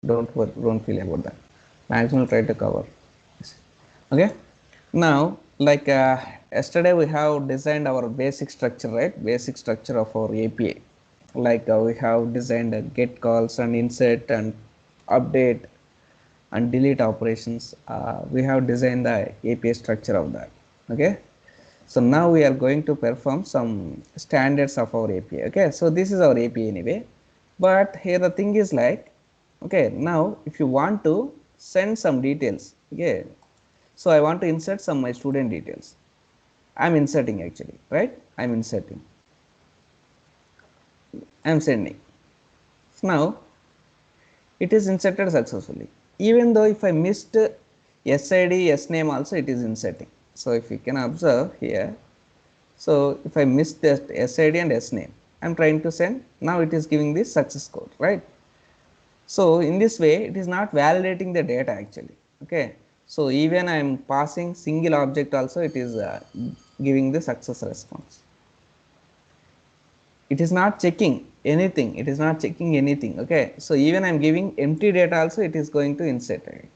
Don't worry, don't feel about that. Maximum try to cover. Okay. Now, like yesterday we have designed our basic structure, right? Basic structure of our API. Like we have designed get calls and insert and update and delete operations. We have designed the API structure of that. Okay. So now we are going to perform some standards of our API. Okay. So this is our API anyway. But here the thing is like, okay, now if you want to send some details, okay, so I want to insert some my student details. I'm inserting actually, right? I'm inserting. I'm sending. So now it is inserted successfully. Even though if I missed SID, SName also it is inserting. So if you can observe here, so if I missed the SID and SName, I'm trying to send, now it is giving this success code, right? So in this way, it is not validating the data actually. Okay. So even I am passing single object also, it is giving the success response. It is not checking anything. It is not checking anything. Okay. So even I am giving empty data also, it is going to insert it.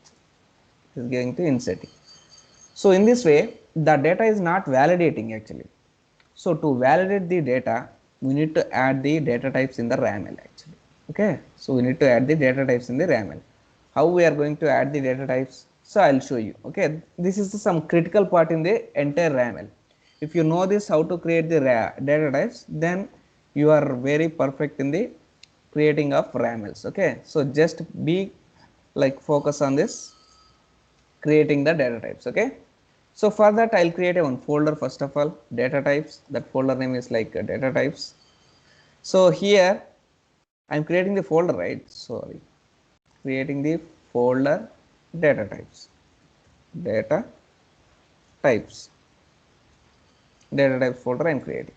It is going to insert it. So in this way, the data is not validating actually. So to validate the data, we need to add the data types in the RAML actually. Okay. So we need to add the data types in the RAML. How we are going to add the data types? So I'll show you. Okay. This is some critical part in the entire RAML. If you know this, how to create the data types, then you are very perfect in the creating of RAMLs. Okay. So just be like focus on this creating the data types. Okay. So for that I'll create a one folder first of all, data types. That folder name is like data types. So here I'm creating the folder, right? Sorry, creating the folder data types. Data types. Data types folder I'm creating.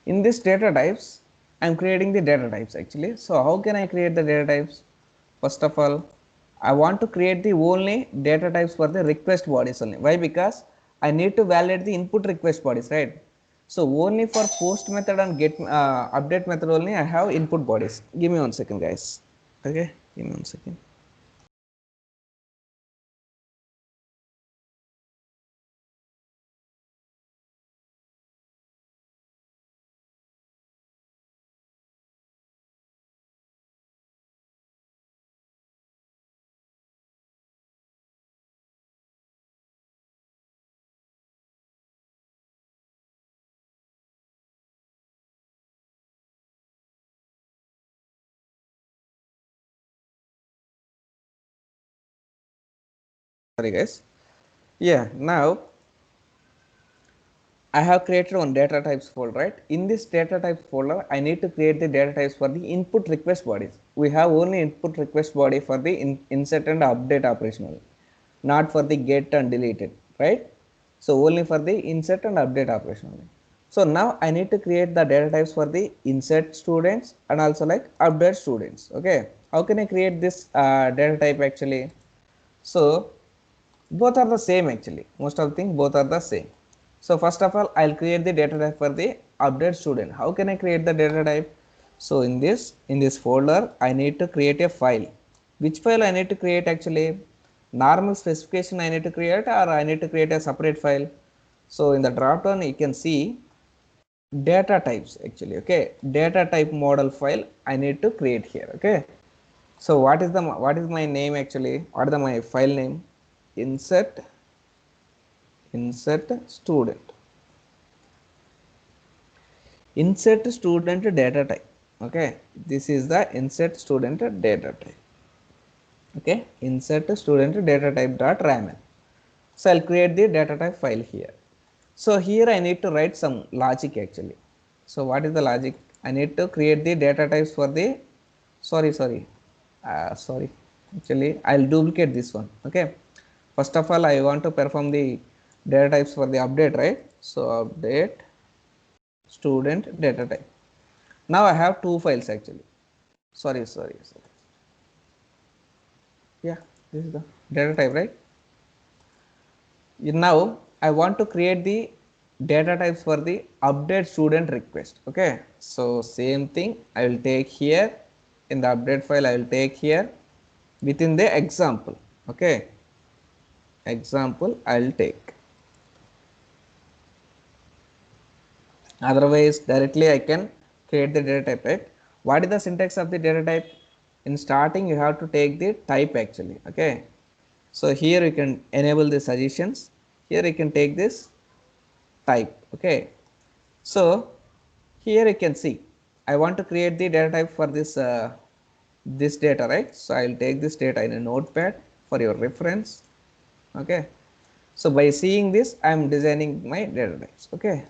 In this data types, I'm creating the data types actually. So how can I create the data types? First of all, I want to create the only data types for the request bodies only. Why? Because I need to validate the input request bodies, right? So only for post method and get update method only I have input bodies. Give me 1 second, guys. Okay, give me 1 second. Sorry, guys. Yeah, now I have created one data types folder, right? In this data types folder, I need to create the data types for the input request bodies. We have only input request body for the insert and update operation, not for the get and deleted, right? So only for the insert and update operation only. So now I need to create the data types for the insert students and also like update students. Okay, how can I create this data type actually? So both are the same actually. Most of the things both are the same. So first of all, I'll create the data type for the update student. How can I create the data type? So in this folder, I need to create a file. Which file I need to create actually? Normal specification I need to create, or I need to create a separate file. So in the drop down, you can see data types actually. Okay, data type model file I need to create here. Okay. So what is my name actually? What is my file name? Insert student. Insert student data type. Okay, this is the insert student data type. Okay, insert student data type dot raml. So I'll create the data type file here. So here I need to write some logic actually. So what is the logic? I need to create the data types for the sorry, actually I'll duplicate this one. Okay, first of all I want to perform the data types for the update, right? So update student data type. Now I have two files actually. Sorry. Yeah, this is the data type, right? Now I want to create the data types for the update student request. Okay, so same thing I will take here. in the update file I will take here within the example. Okay, example I will take. Otherwise directly I can create the data type, right? What is the syntax of the data type? In starting you have to take the type actually. Okay, so here you can enable the suggestions. Here you can take this type. Okay, so here you can see I want to create the data type for this data, right? So I will take this data in a notepad for your reference. Okay, so by seeing this I am designing my data types. Okay,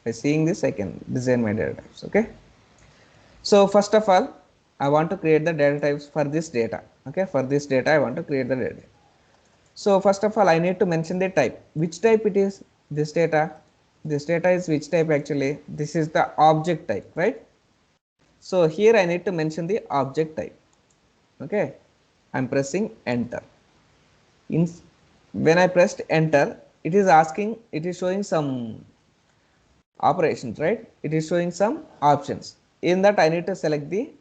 by seeing this I can design my data types. Okay, so first of all I want to create the data types for this data. Okay, for this data I want to create the data. So first of all I need to mention the type. Which type it is? This data, this data is which type actually? This is the object type, right? So here I need to mention the object type. Okay, I'm pressing enter. When I pressed enter, it is asking, it is showing some operations, right? It is showing some options. In that I need to select the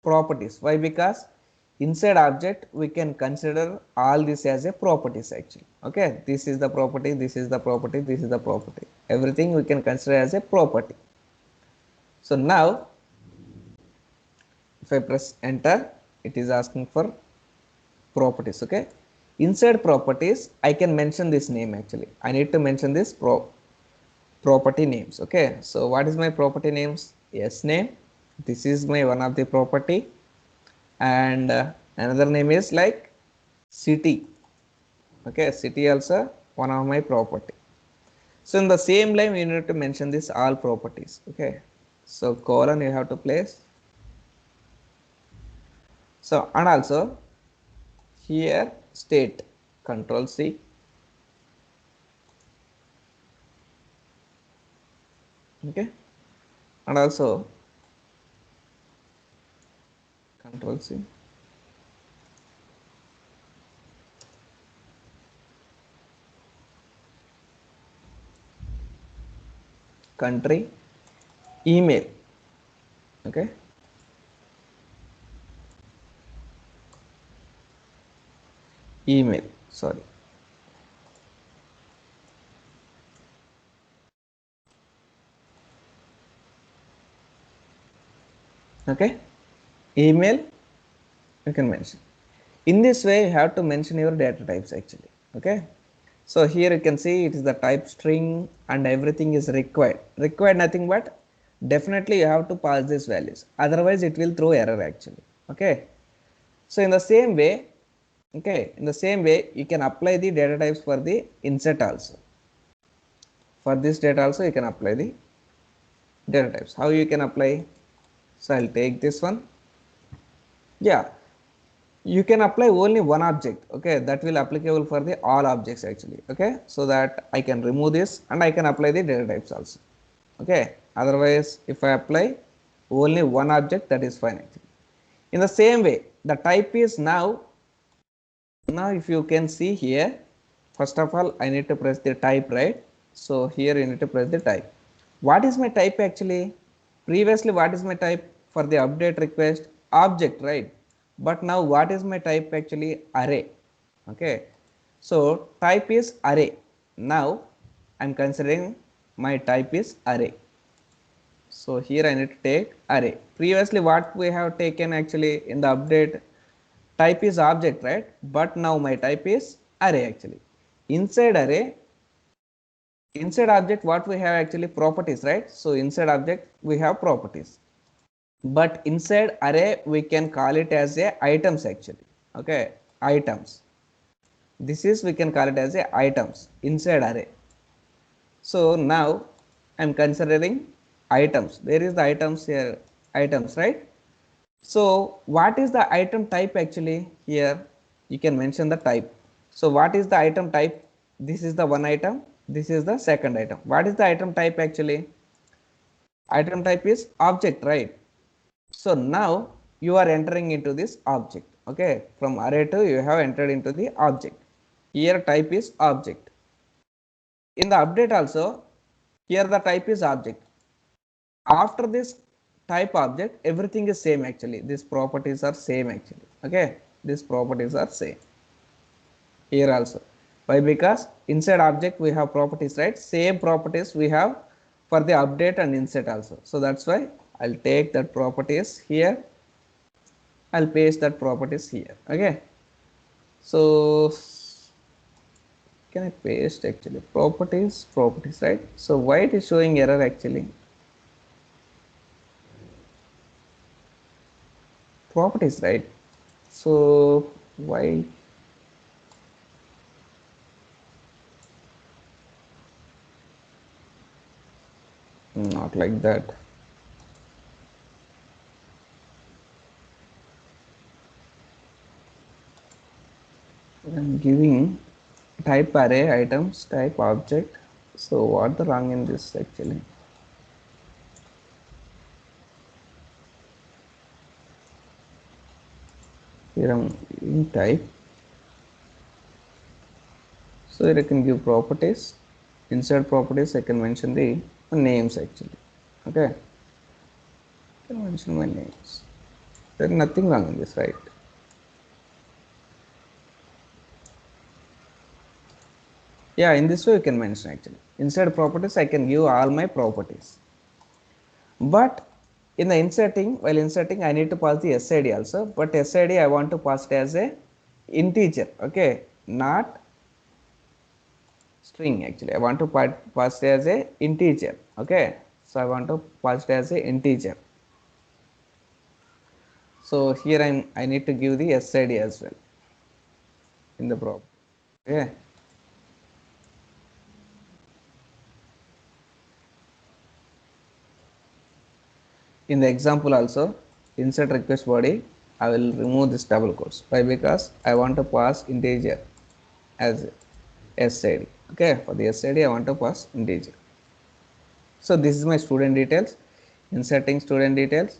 properties. Why? Because inside object we can consider all this as a properties actually. Okay, this is the property, this is the property, this is the property. Everything we can consider as a property. So now if I press enter, it is asking for properties. Okay, inside properties I can mention this name actually. I need to mention this property names. Okay, so what is my property names? Yes name, this is my one of the property, and another name is like city. Okay, city also one of my property. So in the same line you need to mention this all properties. Okay, so colon you have to place. So and also here state, control C, okay, and also control C, country, email. Okay, email, sorry. Okay, email you can mention. In this way you have to mention your data types actually. Okay, so here you can see it is the type string and everything is required nothing but definitely you have to pass these values, otherwise it will throw error actually. Okay, so in the same way, okay, in the same way you can apply the data types for the insert also. For this data also you can apply the data types. How you can apply? So I'll take this one. Yeah, you can apply only one object. Okay, that will applicable for the all objects actually. Okay, so that I can remove this and I can apply the data types also. Okay, otherwise if I apply only one object, that is fine actually. In the same way the type is now if you can see here, first of all I need to press the type, right? So here you need to press the type. What is my type actually? Previously what is my type? For the update request, object, right? But now what is my type actually? Array. Okay, so type is array. Now I'm considering my type is array. So here I need to take array. Previously what we have taken actually in the update, type is object, right? But now my type is array actually. Inside array, inside object what we have actually? Properties, right? So inside object we have properties, but inside array we can call it as a items actually. Okay, items, this is we can call it as a items inside array. So now I'm considering items. Where is the items here? Items, right? So what is the item type actually? Here you can mention the type. So what is the item type? This is the one item, this is the second item. What is the item type actually? Item type is object, right? So now you are entering into this object. Okay, from array to you have entered into the object. Here type is object. In the update also, here the type is object. After this type object, everything is same actually. These properties are same actually. Okay, these properties are same here also. Why? Because inside object we have properties, right? Same properties we have for the update and insert also. So that's why I'll take that properties here. I'll paste that properties here. Okay. So can I paste actually properties, right? So why it is showing error actually? Properties, right? So why not like that? I'm giving type array items type object. So what the wrong in this actually? Here I'm in type. So here I can give properties. Inside properties I can mention the names actually. Okay. I can mention my names. There's nothing wrong in this, right? Yeah, in this way you can mention actually. Inside properties I can give all my properties. But in the inserting, while inserting I need to pass the SID also, but SID I want to pass it as a integer, okay, not string actually. I want to pass it as a integer, okay. So I want to pass it as a integer. So here I need to give the SID as well in the prop. Okay. In the example also, insert request body, I will remove this double quotes. Why? Because I want to pass integer as SID. Okay, for the SID I want to pass integer. So this is my student details, inserting student details,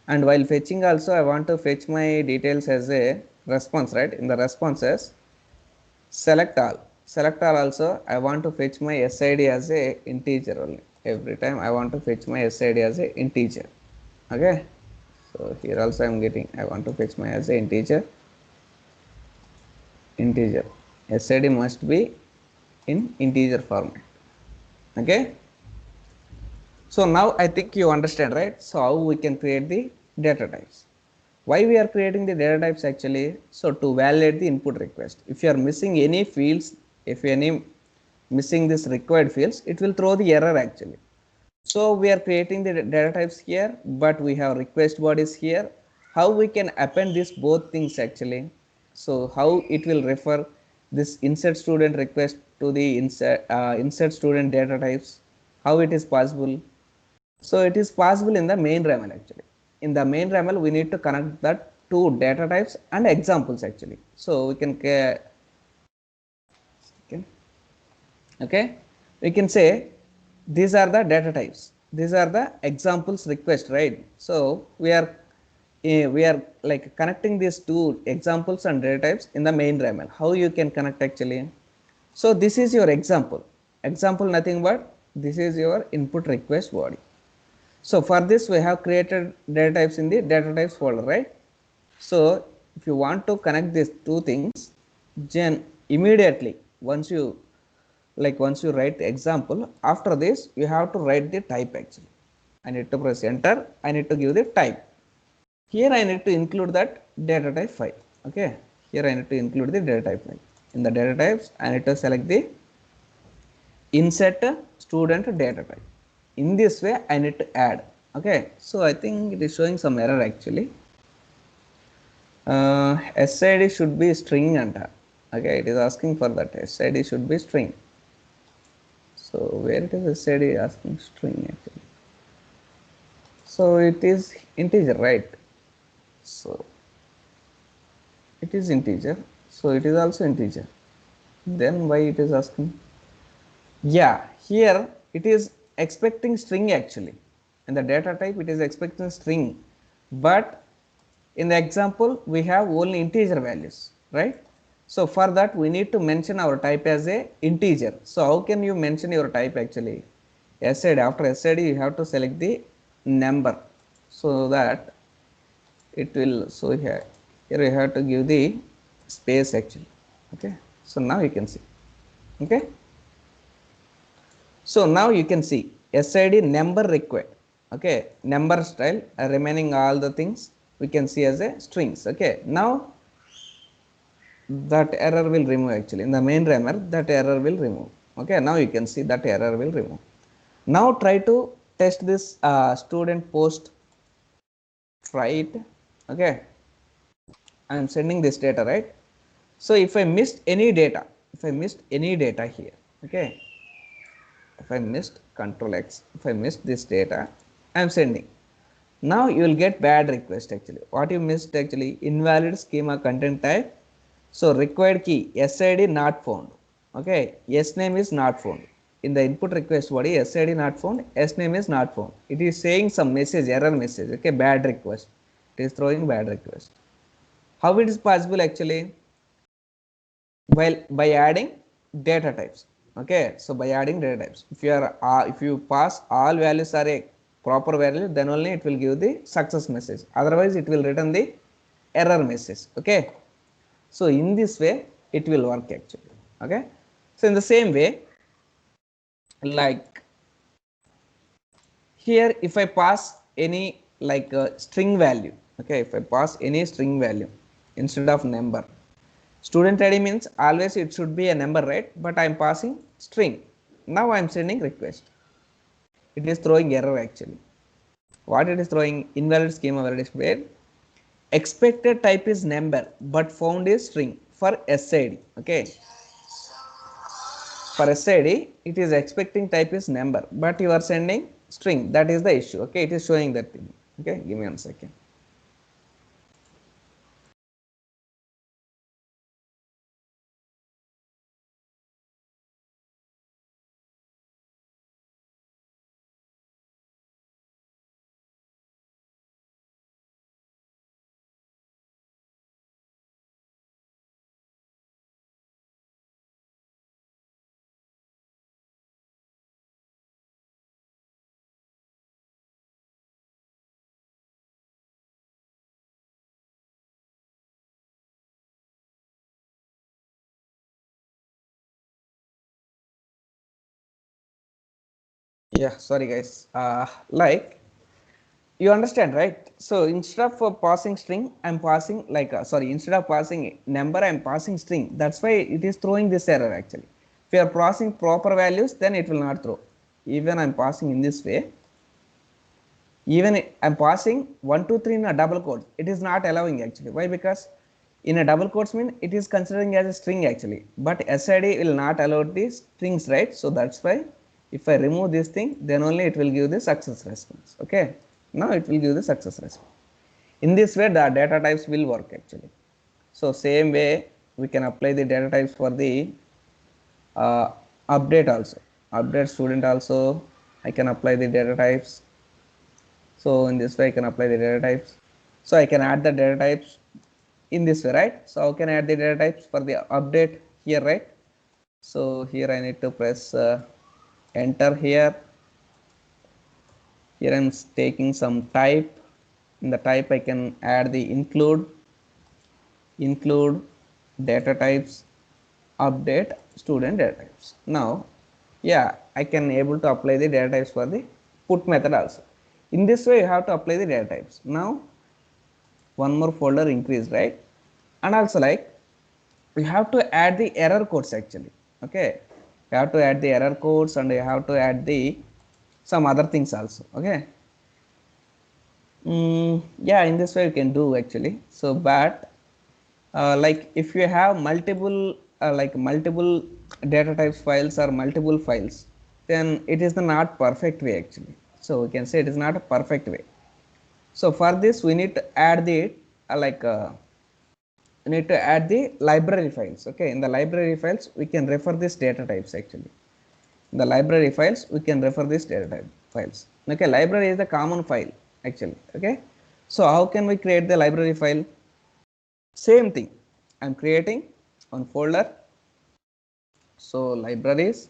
and while fetching also I want to fetch my details as a response, right? In the responses, select all also I want to fetch my SID as a integer only. Every time I want to fetch my SID as a integer. Okay, so here also I am getting, I want to fetch my as a integer. SID must be in integer format. Okay. So now I think you understand, right? So how we can create the data types. Why we are creating the data types actually? So to validate the input request. If you are missing any fields, if any missing this required fields, it will throw the error actually. So we are creating the data types here, but we have request bodies here. How we can append these both things actually? So how it will refer this insert student request to the insert student data types? How it is possible? So it is possible in the main RAML actually. In the main RAML, we need to connect that to data types and examples actually. So we can okay, we can say these are the data types. These are the examples request, right? So we are like connecting these two examples and data types in the main RAML. How you can connect actually? So this is your example. Example nothing but this is your input request body. So for this we have created data types in the data types folder, right? So if you want to connect these two things, then immediately once you write the example, after this you have to write the type actually. I need to press enter, I need to give the type. Here I need to include that data type file. Okay. Here I need to include the data type file. In the data types, I need to select the insert student data type. In this way I need to add. Okay, so I think it is showing some error actually. SID should be string enter. Okay, it is asking for that SID should be string. So where it is SID asking string actually? So it is integer, right? So it is integer, so it is also integer. Then why it is asking? Yeah, here it is expecting string actually. In the data type it is expecting string, but in the example we have only integer values, right? So for that we need to mention our type as a integer. So how can you mention your type actually? SID, after SID you have to select the number, so that it will, so here you have to give the space actually. Okay, so now you can see. Okay, so now you can see SID number required. Okay, number style, remaining all the things we can see as a strings. Okay, now that error will remove actually in the main rammer, that error will remove. Okay, now you can see that error will remove. Now try to test this student post, try it. Okay, I am sending this data, right? So if I missed any data, if I missed any data here, okay, if I missed control X, if I missed this data, I am sending. Now you will get bad request actually. What you missed actually, invalid schema content type. So required key SID not found. Okay, S name is not found. In the input request body, SID not found, S name is not found. It is saying some message, error message. Okay, bad request. It is throwing bad request. How it is possible actually? Well, by adding data types. Okay, so by adding data types, if you are if you pass all values are a proper value, then only it will give the success message, otherwise it will return the error message. Okay, so in this way it will work actually. Okay, so in the same way, like here if I pass any like string value, okay, if I pass any string value instead of number, student ID means always it should be a number, right? But I am passing string. Now I am sending request. It is throwing error actually. What it is throwing? Invalid schema validation where expected type is number but found is string for SID. Okay, for SID it is expecting type is number but you are sending string. That is the issue. Okay, it is showing that thing. Okay, give me 1 second. Yeah, sorry guys, like you understand, right? So instead of passing string, I'm passing like sorry, instead of passing number, I'm passing string. That's why it is throwing this error actually. If you are passing proper values, then it will not throw. Even I'm passing in this way, even I'm passing 1 2 3 in a double quote, it is not allowing actually. Why? Because in a double quotes mean it is considering as a string actually, but SID will not allow the strings, right? So that's why if I remove this thing, then only it will give the success response. Okay, now it will give the success response. In this way the data types will work actually. So same way we can apply the data types for the uh, update also, update student also I can apply the data types. So in this way I can apply the data types. So I can add the data types in this way, right? So how can I add the data types for the update here, right? So here I need to press enter here. Here I'm taking some type. In the type I can add the include data types, update student data types. Now yeah, I can able to apply the data types for the put method also. In this way you have to apply the data types. Now one more folder increase, right? And also like we have to add the error codes actually. Okay, you have to add the error codes and you have to add the some other things also. Okay, yeah, in this way you can do actually. So but like if you have multiple like multiple data types files or multiple files, then it is the not perfect way actually. So we can say it is not a perfect way. So for this we need to add the like we need to add the library files. Okay, in the library files we can refer this data types actually. In the library files we can refer this data type files. Okay, library is the common file actually. Okay, so how can we create the library file? Same thing, I'm creating one folder. So libraries,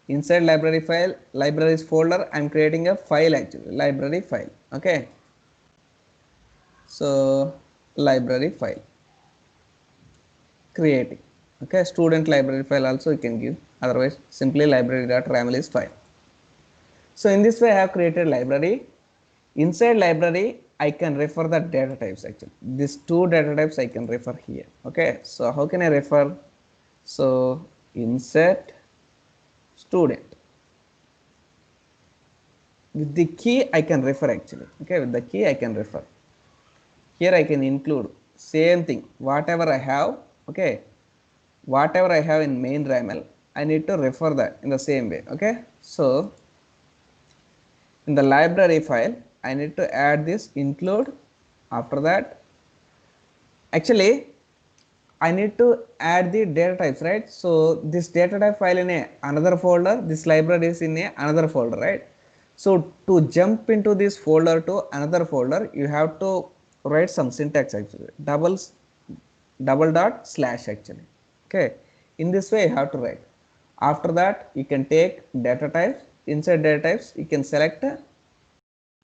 inside libraries folder, I'm creating a file actually, library file. Okay, so library file, creating. Okay, student library file also you can give, otherwise simply library.raml is fine. So in this way I have created library. Inside library I can refer the data types actually. These two data types I can refer here. Okay, so how can I refer? So insert student. With the key I can refer actually. Okay, with the key I can refer. Here I can include same thing, whatever I have. Okay, whatever I have in main RAML, I need to refer that in the same way. Okay, so in the library file I need to add this include. After that, actually I need to add the data types, right? So this data type file in another folder, this library is in another folder, right? So to jump into this folder to another folder, you have to write some syntax actually, double dot slash actually. Okay, in this way you have to write. After that, you can take data types. Inside data types, you can select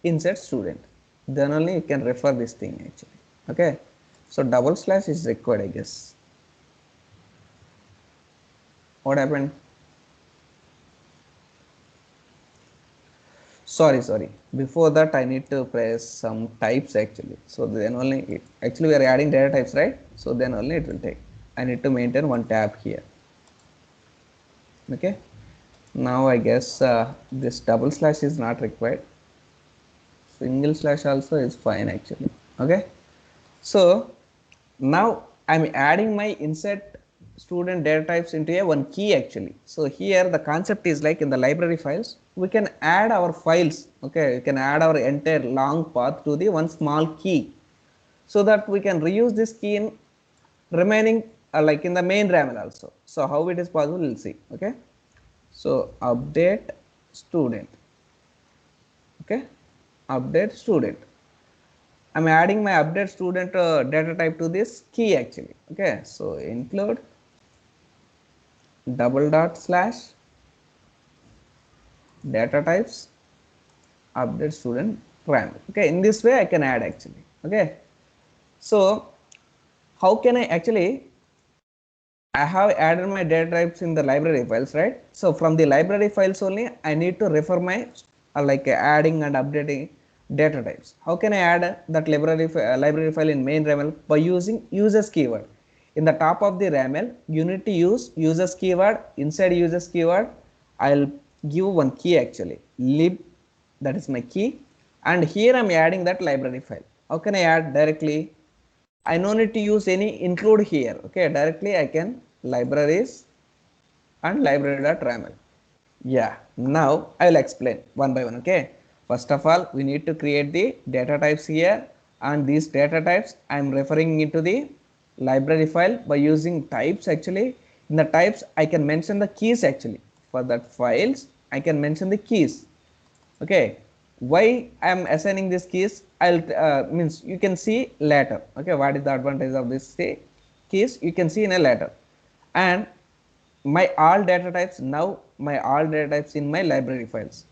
insert student. Then only you can refer this thing actually. Okay, so double slash is required, I guess. What happened? Sorry, before that I need to press some types actually, so then only actually we are adding data types, right? So then only it will take. I need to maintain one tab here. Okay, now I guess this double slash is not required, single slash also is fine actually. Okay, so now I'm adding my insert student data types into a one key actually. So here the concept is like in the library files, we can add our files. Okay, we can add our entire long path to the one small key, so that we can reuse this key in remaining like in the main RAML also. So how it is possible, we'll see. Okay, so update student. Okay, update student. I'm adding my update student data type to this key actually. Okay, so include double dot slash data types update student RAM. Okay, in this way I can add actually. Okay, so how can I actually, I have added my data types in the library files, right? So from the library files only I need to refer my like adding and updating data types. How can I add that library file in main RAML? By using users keyword. In the top of the RAML, you need to use users keyword. Inside users keyword, I'll give one key actually, lib, that is my key, and here I'm adding that library file. How can I add directly? I no need to use any include here. Okay, directly I can libraries and library.raml. Yeah, now I will explain one by one. Okay, first of all we need to create the data types here, and these data types I am referring into the library file by using types actually. In the types I can mention the keys actually. For that files I can mention the keys. Okay, why I am assigning these keys, I'll means you can see later. Okay, what is the advantage of this keys, you can see in a later. And my all data types, now my all data types in my library files,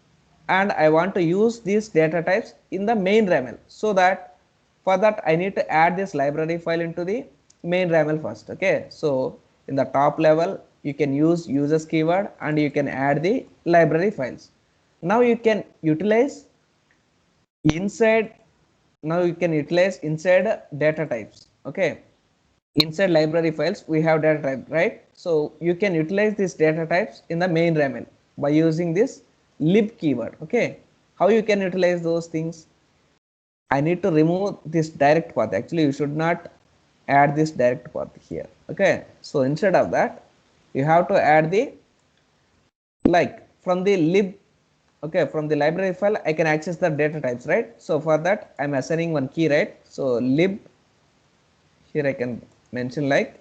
and I want to use these data types in the main RAML. So that for that I need to add this library file into the main RAML first. Okay, so in the top level you can use users keyword and you can add the library files. Now you can utilize inside, now you can utilize inside data types. Okay, inside library files we have data type, right? So you can utilize these data types in the main RAML by using this lib keyword. Okay, how you can utilize those things? I need to remove this direct path. Actually you should not add this direct path here. Okay, so instead of that you have to add the, like from the lib. Okay, from the library file I can access the data types, right? So for that I'm assigning one key, right? So lib, here I can mention like,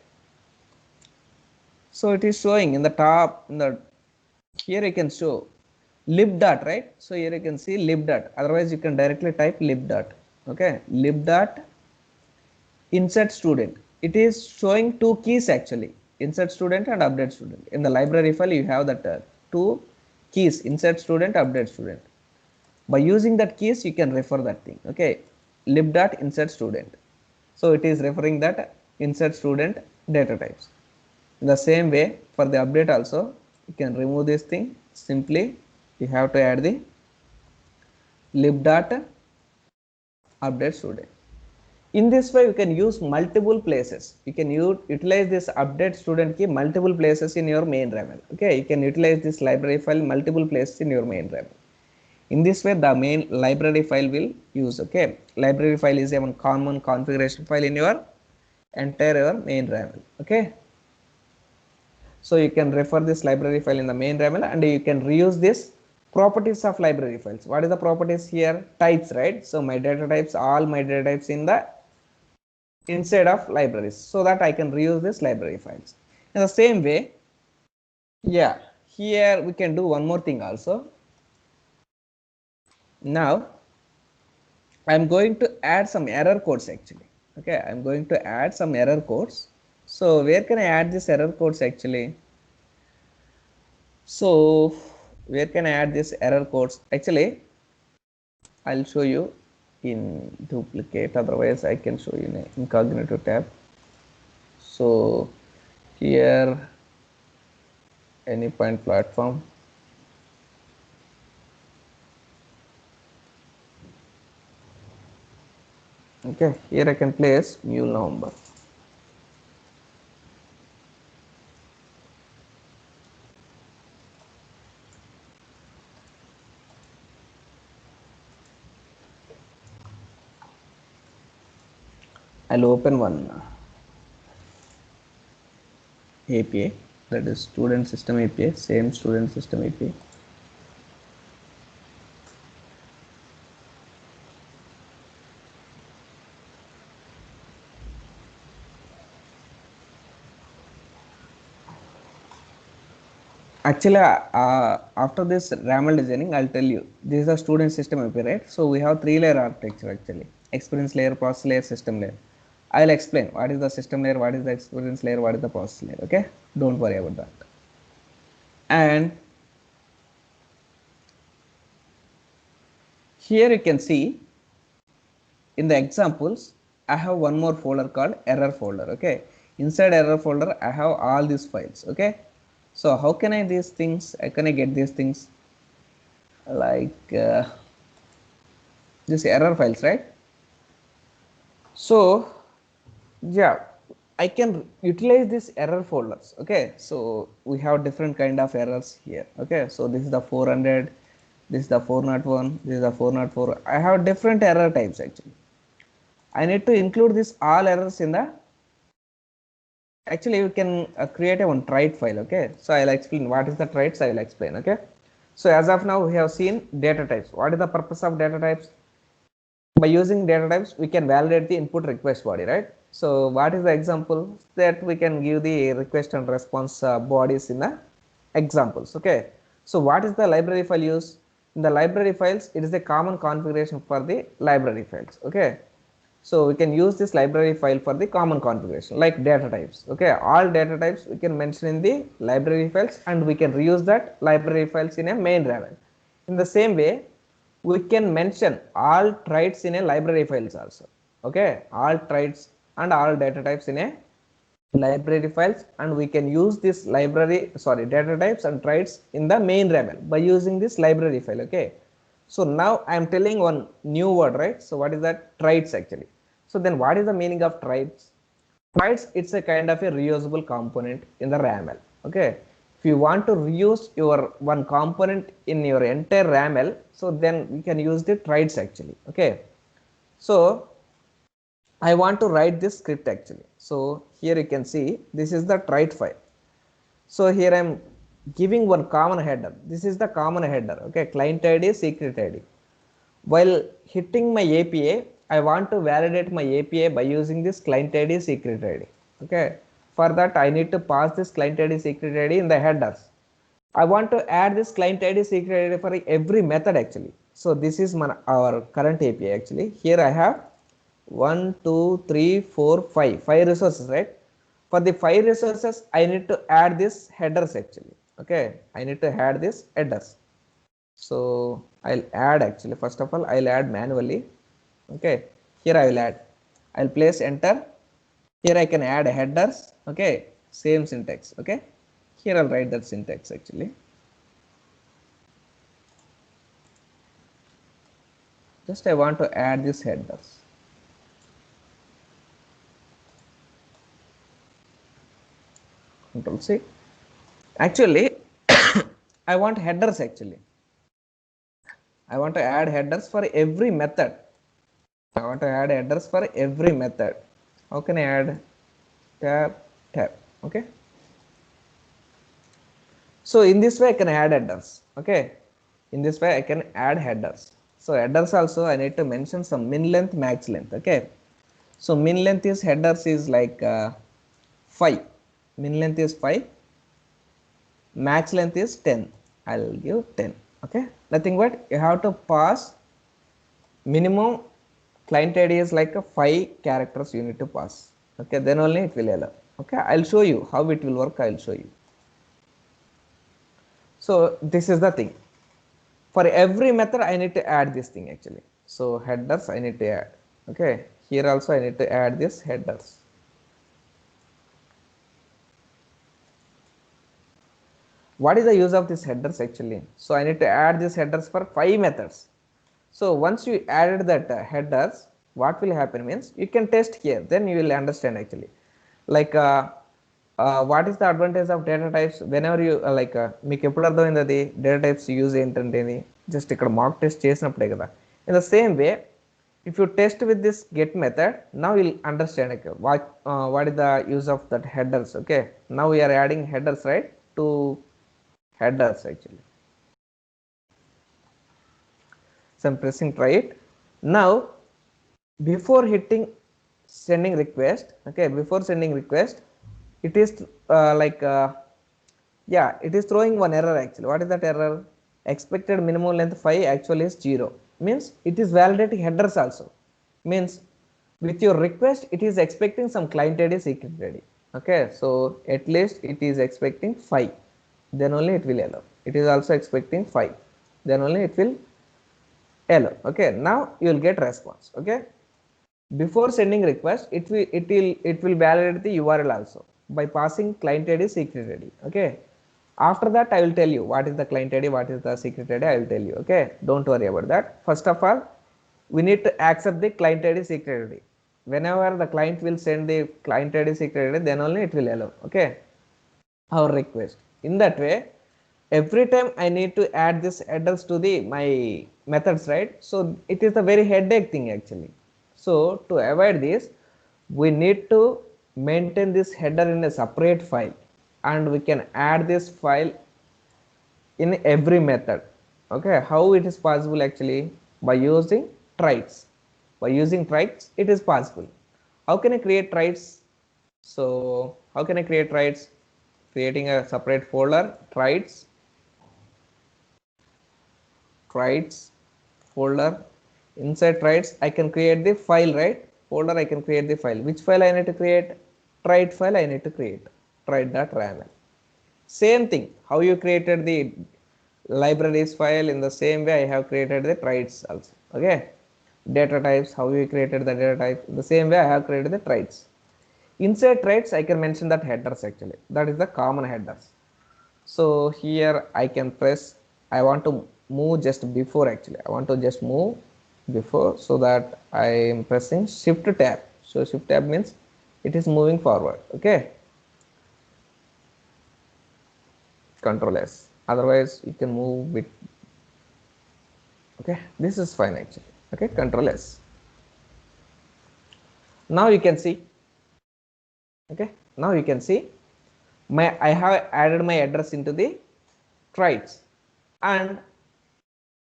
so it is showing in the top, in the, here you can show lib dot, right? So here you can see lib dot, otherwise you can directly type lib dot. Okay, lib dot insert student. It is showing two keys actually, insert student and update student. In the library file, you have that two keys, insert student, update student. By using that keys, you can refer that thing. Okay, lib dot insert student. So it is referring that insert student data types. In the same way, for the update also, you can remove this thing. Simply, you have to add the lib dot update student. In this way, you can use multiple places. You can utilize this update student key multiple places in your main RAML. Okay, you can utilize this library file multiple places in your main RAML. In this way, the main library file will use. Okay, library file is a one common configuration file in your entire main RAML. Okay, so you can refer this library file in the main RAML and you can reuse this properties of library files. What is the properties here? Types, right? So my data types, all my data types in the inside of libraries, so that I can reuse this library files. In the same way, yeah, here we can do one more thing also. Now I'm going to add some error codes actually. Okay, I'm going to add some error codes. So where can I add this error codes actually? So where can I add this error codes? Actually, I'll show you in duplicate, otherwise I can show you in incognito tab. So here, any point platform. Okay, here I can place mule November. I'll open one API, that is student system API, same student system API. Actually, after this RAML designing, I'll tell you, this is a student system API, right? So we have three layer architecture actually, experience layer, process layer, system layer. I'll explain what is the system layer, what is the experience layer, what is the process layer. Okay, don't worry about that. And here you can see in the examples, I have one more folder called error folder. Okay, inside error folder, I have all these files. Okay, so how can I these things? How can I get these things? Like this error files, right? So yeah, I can utilize these error folders. Okay, so we have different kind of errors here. Okay, so this is the 400, this is the 401, this is the 404. I have different error types actually. I need to include this all errors in the, actually you can create a one trait file. Okay, so I'll explain what is the traits. I will explain. Okay, so as of now we have seen data types. What is the purpose of data types? By using data types, we can validate the input request body, right? So what is the example that we can give the request and response bodies in the examples? Okay, so what is the library file use? In the library files, it is a common configuration for the library files. Okay, so we can use this library file for the common configuration like data types. Okay, all data types we can mention in the library files and we can reuse that library files in a main RAML. In the same way, we can mention all traits in a library files also. Okay, all traits and all data types in a library files, and we can use this data types and traits in the main RAML by using this library file. Okay, so now I am telling one new word, right? So what is that? Traits actually. So then what is the meaning of traits? Traits, it's a kind of a reusable component in the RAML. Okay, if you want to reuse your one component in your entire RAML, so then we can use the traits actually. Okay, so I want to write this script actually. So here you can see this is the trait file. So here I am giving one common header. This is the common header. Okay, client ID, secret ID. While hitting my API, I want to validate my API by using this client ID, secret ID. Okay, for that I need to pass this client ID, secret ID in the headers. I want to add this client ID, secret ID for every method actually. So this is our current API actually. Here I have 1, 2, 3, 4, 5 resources, right? For the 5 resources, I need to add this headers actually. Okay, I need to add this headers. So I'll add actually. First of all, I'll add manually. Okay, here I will add. I'll place enter. Here I can add headers. Okay, same syntax. Okay, here I'll write that syntax actually. Just I want to add this headers. Control C. Actually, I want headers actually. I want to add headers for every method. I want to add headers for every method. How can I add? Tab. Okay. So in this way I can add headers. Okay. In this way I can add headers. So headers also I need to mention some min length, max length. Okay. So min length is headers is like 5. Min length is 5. Max length is 10. I'll give 10. Okay. Nothing but you have to pass minimum client ID is like a 5 characters you need to pass. Okay. Then only it will allow. Okay. I'll show you how it will work. I'll show you. So this is the thing. For every method I need to add this thing actually. So headers I need to add. Okay. Here also I need to add this headers. What is the use of this headers actually? So I need to add these headers for 5 methods. So once you added that headers, what will happen means you can test here, then you will understand actually. Like what is the advantage of data types? Whenever you మీకు ఎప్పుడు అర్థమైంది అది data types use ఏంటంటే just ఇక్కడ mock test చేసినప్పుడే కదా. In the same way, if you test with this get method, now you'll understand okay, what is the use of that headers. Okay, now we are adding headers, right? To headers actually. So I'm pressing try it. Now before hitting sending request, okay, before sending request, it is yeah, it is throwing one error actually. What is that error? Expected minimum length 5 actually is 0. Means it is validating headers also. Means with your request it is expecting some client ID, secret ID. Okay, so at least it is expecting 5. Then only it will allow. It is also expecting 5. Then only it will allow. Okay, now you will get response. Okay, before sending request it will validate the URL also by passing client ID, secret ID. Okay, after that I will tell you what is the client ID, what is the secret ID. I will tell you. Okay, don't worry about that. First of all, we need to accept the client ID, secret ID. Whenever the client will send the client ID, secret ID, then only it will allow. Okay, our request. In that way, every time I need to add this headers to the my methods, right? So it is a very headache thing actually. So to avoid this, we need to maintain this header in a separate file, and we can add this file in every method. Okay, how it is possible actually? By using traits. By using traits it is possible. How can I create traits? So how can I create traits? Creating a separate folder, traits folder. Inside traits I can create the file, right? Folder I can create the file. Which file I need to create? Trait file I need to create. Trait.raml. Same thing, how you created the libraries file, in the same way I have created the traits also. Okay, data types, how you created the data type, in the same way I have created the traits. Inside traits I can mention that headers actually, that is the common headers. So here I can press, I want to move just before actually, I want to just move before, so that I am pressing shift tab. So shift tab means it is moving forward. Okay, control S, otherwise you can move with. Okay, this is fine actually. Okay, control S. Now you can see. Okay, now you can see I have added my address into the traits, and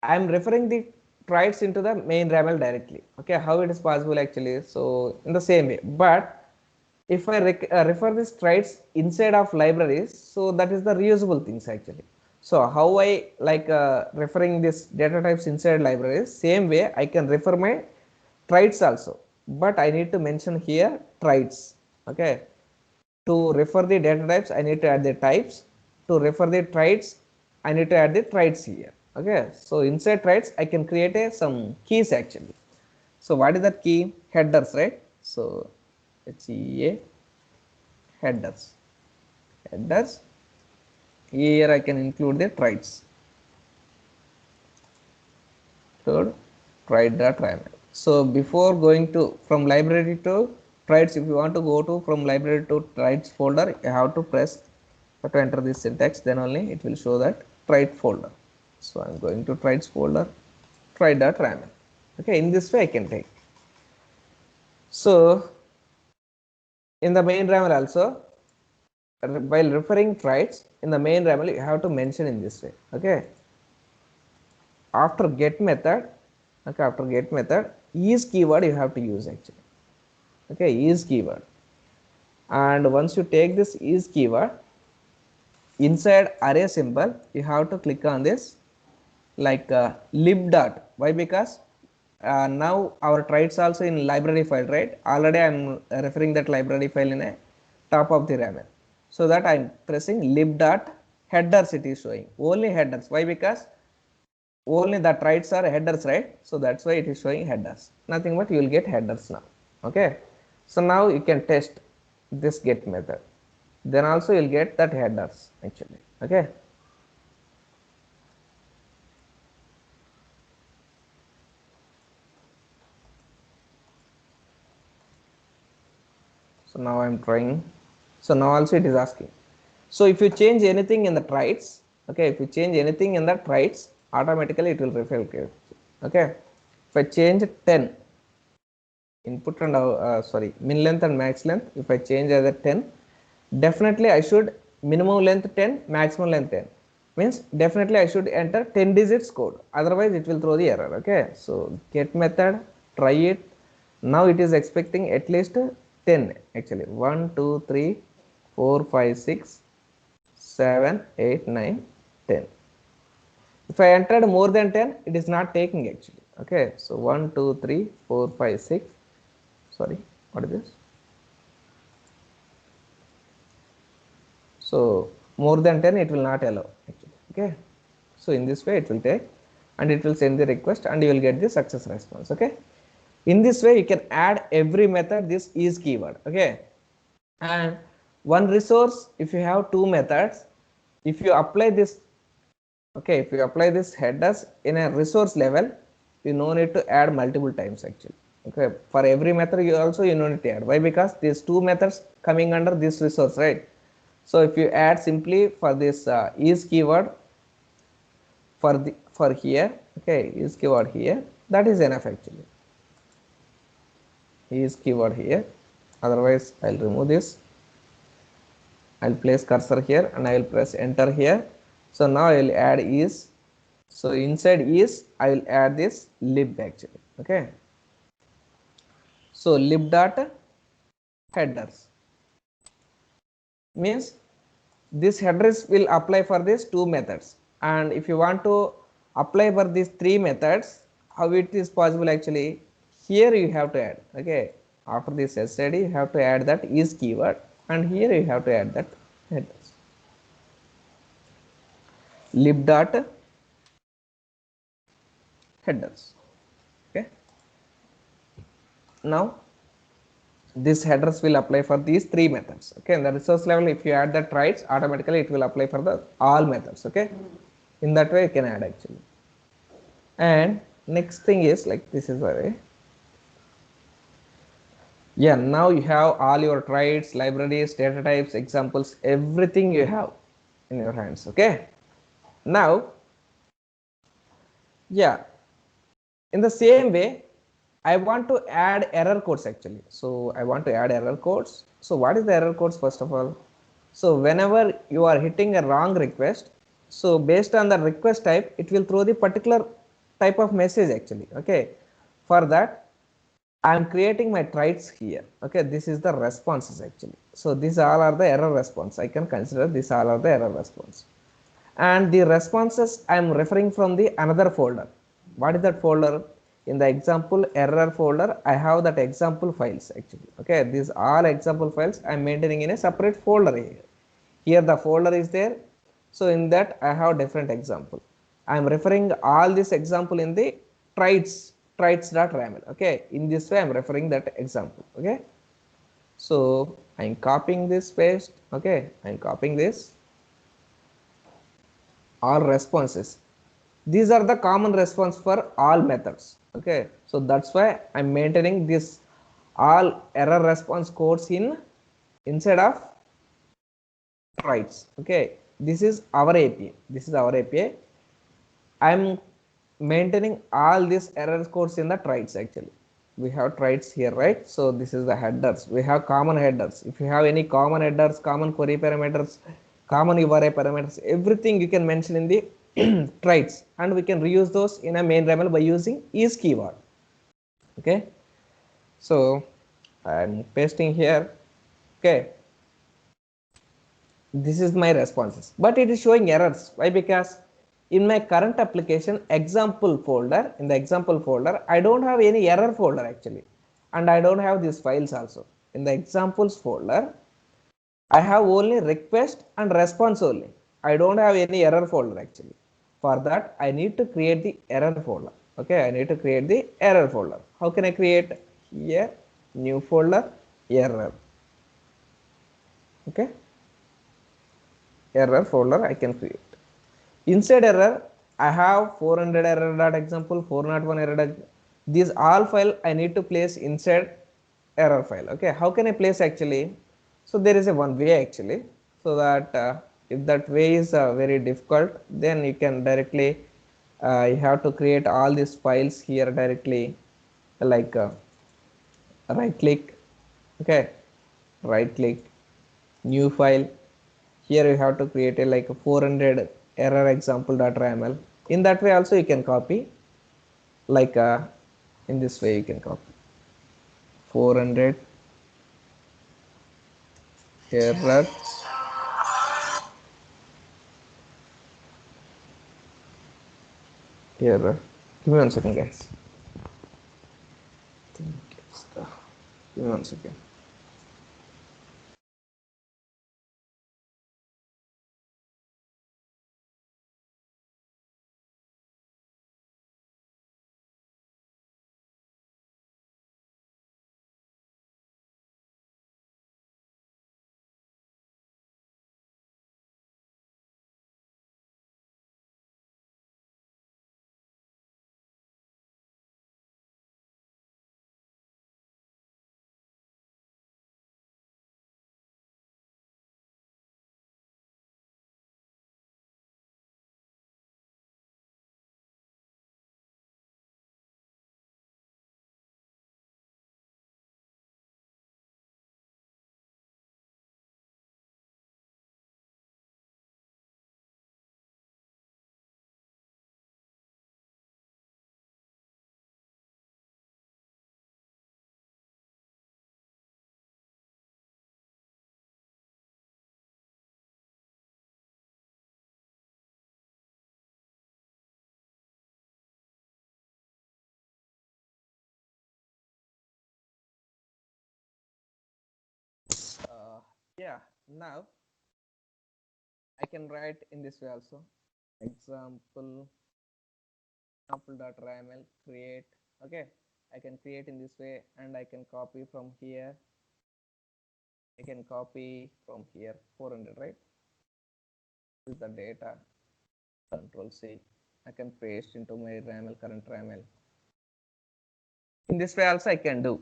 I am referring the traits into the main RAML directly. Okay, how it is possible actually? So in the same way, but if I refer these traits inside of libraries, so that is the reusable things actually. So how I like referring this data types inside libraries, same way I can refer my traits also, but I need to mention here traits. Okay, to refer the data types I need to add the types, to refer the traits I need to add the traits here. Okay, so inside traits I can create some keys actually. So what is that key? Headers, right? So HEA headers. Headers. Here I can include the traits. Third, trait.raml. So before going to from library to traits, if you want to go to from library to traits folder, you have to enter this syntax. Then only it will show that trait folder. So I'm going to traits folder, trait.raml. Okay, in this way I can take. So in the main raml also, while referring traits in the main raml, you have to mention in this way. Okay, after get method, okay, after get method, is keyword you have to use actually. Okay, is keyword, and once you take this is keyword, inside array symbol you have to click on this like lib dot. Why? Because now our traits also in library file, right? Already I'm referring that library file in a top of the raml, so that I'm pressing lib dot headers. It is showing only headers. Why? Because only the traits are headers, right? So that's why it is showing headers, nothing but you will get headers now. Okay, so now you can test this get method, then also you'll get that headers actually. Okay, so now I'm trying. So now also it is asking. So if you change anything in the traits, okay, if you change anything in the traits, automatically it will reflect it. Okay, if I change 10 input and sorry, min length and max length, if I change as a 10, definitely I should minimum length 10, maximum length 10, means definitely I should enter 10 digits code, otherwise it will throw the error. Okay, so get method, try it. Now it is expecting at least 10 actually. 1 2 3 4 5 6 7 8 9 10. If I entered more than 10, it is not taking actually. Okay, so 1 2 3 4 5 6, sorry, what is this? So more than 10 it will not allow actually. Okay, so in this way it will take, and it will send the request, and you will get the success response. Okay, in this way you can add every method this is keyword. Okay, and one resource, if you have two methods, if you apply this, okay, if you apply this headers in a resource level, you no need to add multiple times actually. Okay, for every method you also you no need to add. Why? Because these two methods coming under this resource, right? So if you add simply for this is keyword for here, okay, is keyword here, that is enough actually. Is keyword here, otherwise I'll remove this. I'll place cursor here and I will press enter here. So now I will add is. So inside is I will add this lib actually. Okay, so lib dot headers means this headers will apply for these two methods, and if you want to apply for these three methods, how it is possible actually? Here you have to add, okay, after this SID you have to add that is keyword, and here you have to add that headers. Lib dot headers. Okay, now this headers will apply for these three methods. Okay, in the resource level, if you add the traits, automatically it will apply for the all methods. Okay, in that way you can add actually. And next thing is like this is array. Yeah, now you have all your traits, libraries, data types, examples, everything you have in your hands. Okay, now yeah, in the same way I want to add error codes actually. So I want to add error codes. So what is the error codes first of all? So whenever you are hitting a wrong request, so based on the request type, it will throw the particular type of message actually. Okay, for that I am creating my traits here. Okay, this is the responses actually. So these all are the error response. I can consider these all are the error response. and the responses I am referring from the another folder. What is that folder? In the example error folder, I have that example files actually. Okay, these all example files I am maintaining in a separate folder here. Here the folder is there. So in that I have different example. I am referring all this example in the traits.raml. Okay, in this way I am referring that example. Okay, so I am copying this paste. Okay, I am copying this all responses. These are the common response for all methods. Okay, so that's why I'm maintaining this all error response codes inside of traits. Okay, this is our API. This is our API. I'm maintaining all these error codes in the traits actually. We have traits here, right? So this is the headers. We have common headers. If you have any common headers, common query parameters, common URI parameters, everything you can mention in the traits, and we can reuse those in a main RAML by using is keyword. Okay, so I'm pasting here. Okay, this is my responses, but it is showing errors. Why? Because in my current application example folder, in the example folder, I don't have any error folder actually, and I don't have these files also. In the examples folder, I have only request and response only. I don't have any error folder actually. For that, I need to create the error folder. Okay, I need to create the error folder. How can I create? Here, new folder, error. Okay, error folder I can create. Inside error, I have 400 error.example, 401 error. These all file I need to place inside error file. Okay, how can I place actually? So there is a one way actually, so that if that way is very difficult, then you can directly you have to create all these files here directly, like right click. Okay, right click, new file. Here you have to create a like a 400 error example.raml. In that way also you can copy, like in this way you can copy 400 error. Error. Give me 1 second, guys. Give me 1 second. Yeah, now I can write in this way also. Example example.raml create. Okay, I can create in this way, and I can copy from here. I can copy from here 400, right? This is the data. Control C. I can paste into my RAML, current RAML. In this way also I can do.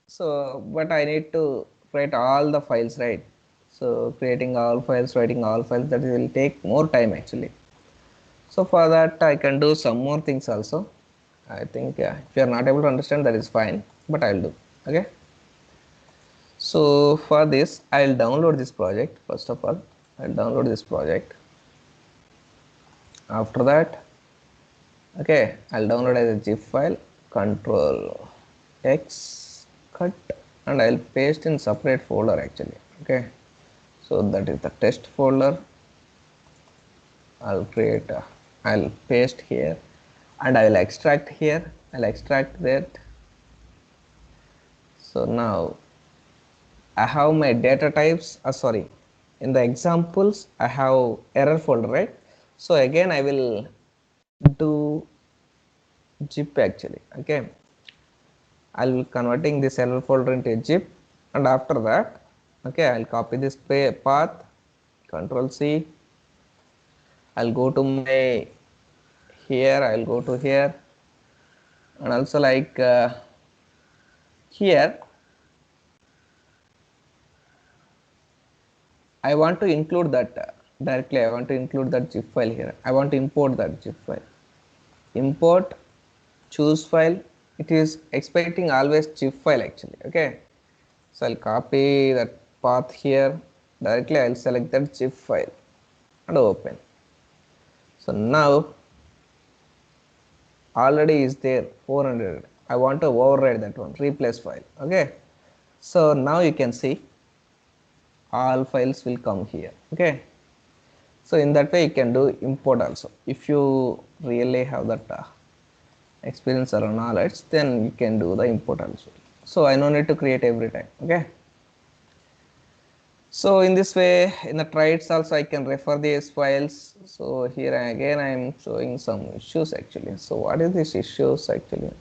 So, but I need to write all the files, right? So creating all files, writing all files, that will take more time actually. So for that I can do some more things also. I think if you are not able to understand, that is fine, but I'll do. Okay. So for this I'll download this project. First of all, I'll download this project. After that, okay, I'll download as a zip file, control X, cut, and I'll paste in separate folder actually. Okay, so that is the test folder. I'll create I'll paste here and I will extract here. I'll extract that. So now I have my data types. Sorry, in the examples I have error folder, right? So again I will do zip actually. Okay, I'll be converting this error folder into a zip, and after that, okay, I'll copy this path, Control C. I'll go to my here. I'll go to here, and also like here I want to include that directly. I want to include that zip file here. I want to import that zip file. Import, choose file. It is expecting always zip file actually. Okay, so I'll copy that path here. Directly I'll select that zip file and open. So now already is there 400. I want to override that one, replace file. Okay, so now you can see all files will come here. Okay, so in that way you can do import also. If you really have that experience or knowledge, then you can do the import also. So I no need to create every time. Okay, so in this way, in the traits also I can refer these files. So here again I am showing some issues actually. So what is this issues actually?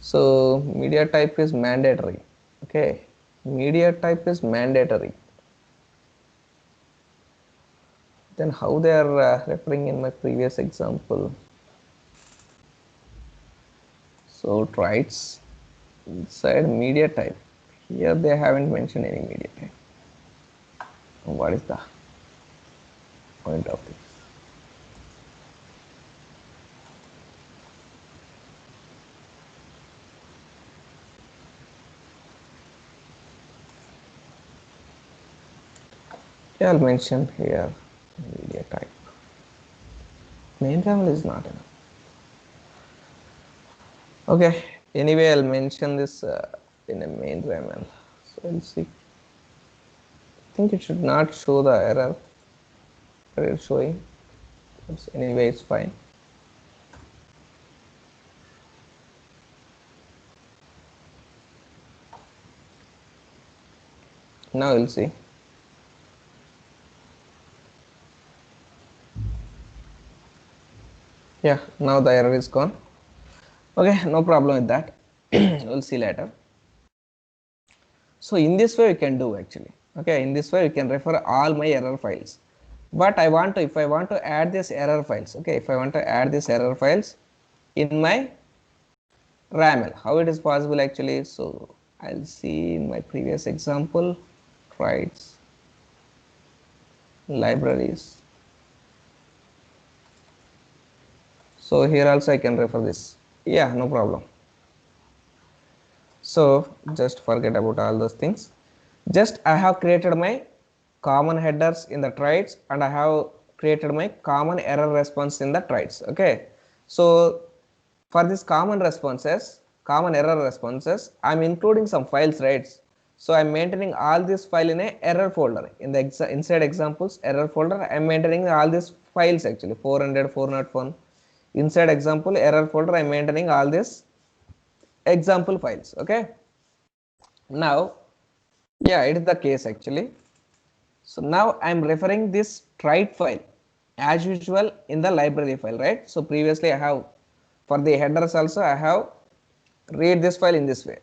So media type is mandatory. Okay, media type is mandatory. Then how they are referring in my previous example? So traits inside media type. Here they haven't mentioned any media type. What is the point of this? Yeah, I'll mention here media type. Main RAML is not enough. Okay, anyway, I'll mention this in a main RAML. So we'll see. I think it should not show the error that it's showing. But anyway, it's fine. Now we'll see. Yeah, now the error is gone. Okay, no problem with that. We'll see later. So in this way we can do actually. Okay, in this way we can refer all my error files. But I want to, if I want to add this error files, okay, if I want to add this error files in my RAML, how it is possible actually? So I'll see in my previous example, traits, libraries. So here also I can refer this. Yeah, no problem. So just forget about all those things. Just I have created my common headers in the traits and I have created my common error response in the traits. Okay. So for this common error responses, I'm including some files, right? So I'm maintaining all this file in a error folder. In the inside examples error folder, I'm maintaining all these files actually 400, 401. Inside example error folder, I'm maintaining all these example files. Okay. Now, yeah, it is the case actually. So now I'm referring this trait file as usual in the library file, right? So previously I have, for the headers also I have read this file in this way.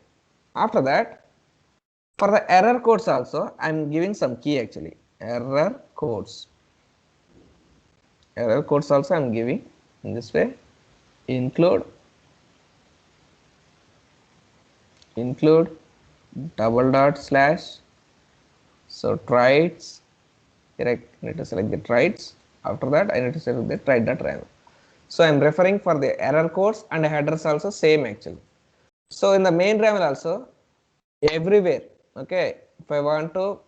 After that, for the error codes also I'm giving some key actually. Error codes also I'm giving in this way. Include double dot slash. So traits, here I need to select the traits. After that I need to select the trait.ram. So I am referring for the error codes and headers also same actually. So in the main RAML also everywhere, okay, if I want to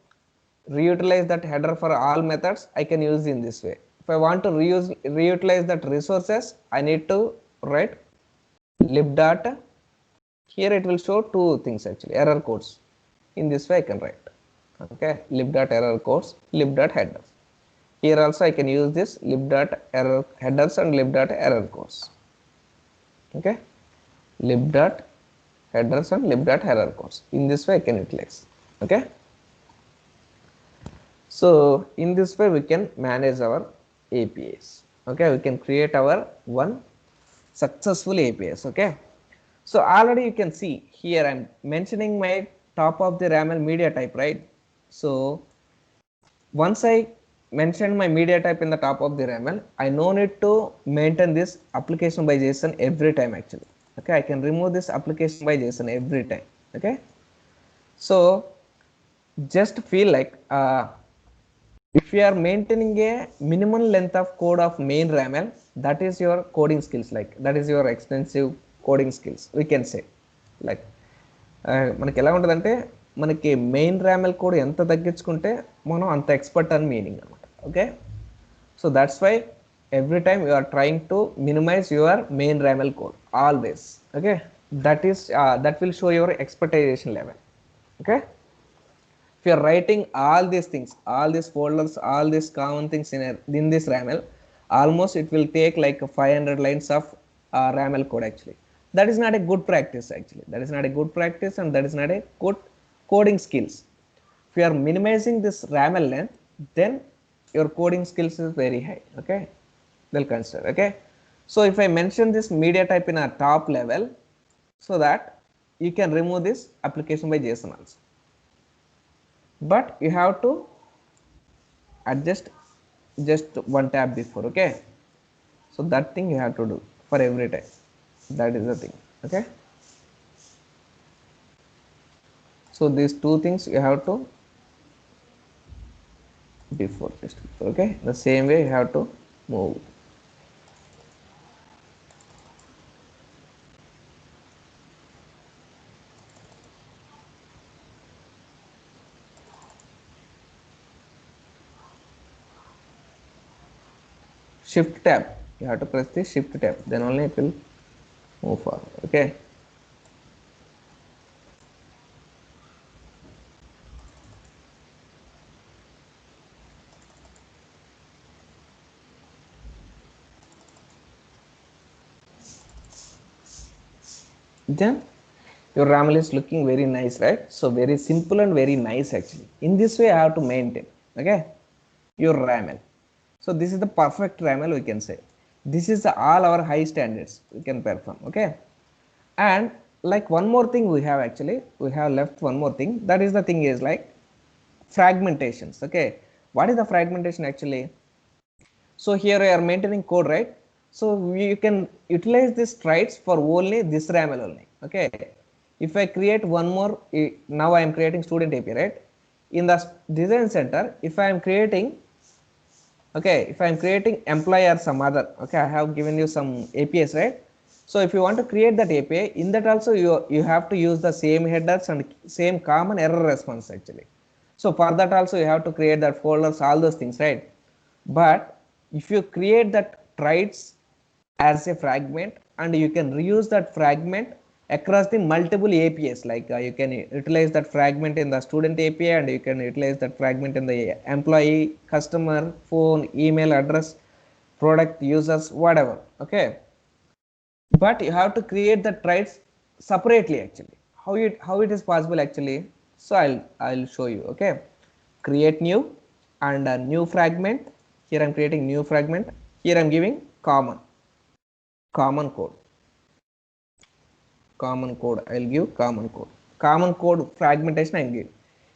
reutilize that header for all methods, I can use in this way. If I want to reutilize that resources, I need to write lib dot. Here it will show two things actually, error codes. In this way I can write, okay, lib dot error codes, lib dot headers. Here also I can use this lib.error headers and lib.error codes. Okay, lib.headers and lib.error codes. In this way I can utilize. Okay, so in this way we can manage our APIs. Okay, we can create our one successful APIs. Okay, so already you can see here I'm mentioning my top of the RAML media type, right? So once I mentioned my media type in the top of the RAML, I no need to maintain this application by JSON every time actually. Okay, I can remove this application by JSON every time. Okay, so just feel like if you are maintaining a minimum length of code of main RAML, that is your coding skills, like that is your extensive coding skills, we can say. Like మనకి ఎలా ఉంటుందంటే మనకి main ర్యామెల్ code ఎంత తగ్గించుకుంటే మనం అంత expert అని మీనింగ్ అనమాట. Okay, so that's why every time you are trying to minimize your main ర్యామెల్ code always. Okay, that is that will show your expectation level. Okay, if you are writing all these things, all these folders, all these common things in this RAML, almost it will take like 500 lines of RAML code actually. That is not a good practice actually. That is not a good practice and that is not a good coding skills. If you are minimizing this RAML length, then your coding skills is very high. Okay, they'll consider. Okay, so if I mention this media type in a top level, so that you can remove this application by JSON also. But you have to adjust just one tab before. Okay, so that thing you have to do for every time. That is the thing. Okay, so these two things you have to before just before. Okay, the same way you have to move. Shift tab, you have to press the shift tab, then only it will move forward. Okay, then your RAML is looking very nice, right? So very simple and very nice actually. In this way I have to maintain, okay, your RAML. So this is the perfect RAML, we can say. This is all our high standards we can perform. Okay, and like one more thing we have actually, we have left one more thing. That is the thing is like fragmentations. Okay, what is the fragmentation actually? So here we are maintaining code, right? So you can utilize these traits for only this RAML only. Okay, if I create one more, now I am creating student API, right? In the design center, if I am creating, okay, if I am creating employee or some other, okay, I have given you some APIs, right? So if you want to create that API, in that also you have to use the same headers and same common error response actually. So for that also you have to create that folders, all those things, right? But if you create that traits as a fragment and you can reuse that fragment across the multiple APIs, like you can utilize that fragment in the student API and you can utilize that fragment in the employee, customer, phone, email address, product, users, whatever. Okay, but you have to create the traits separately actually. How it is possible actually? So I'll show you. Okay, create new and a new fragment. Here I'm creating new fragment. Here I'm giving common code. I'll give common code fragmentation. I'm giving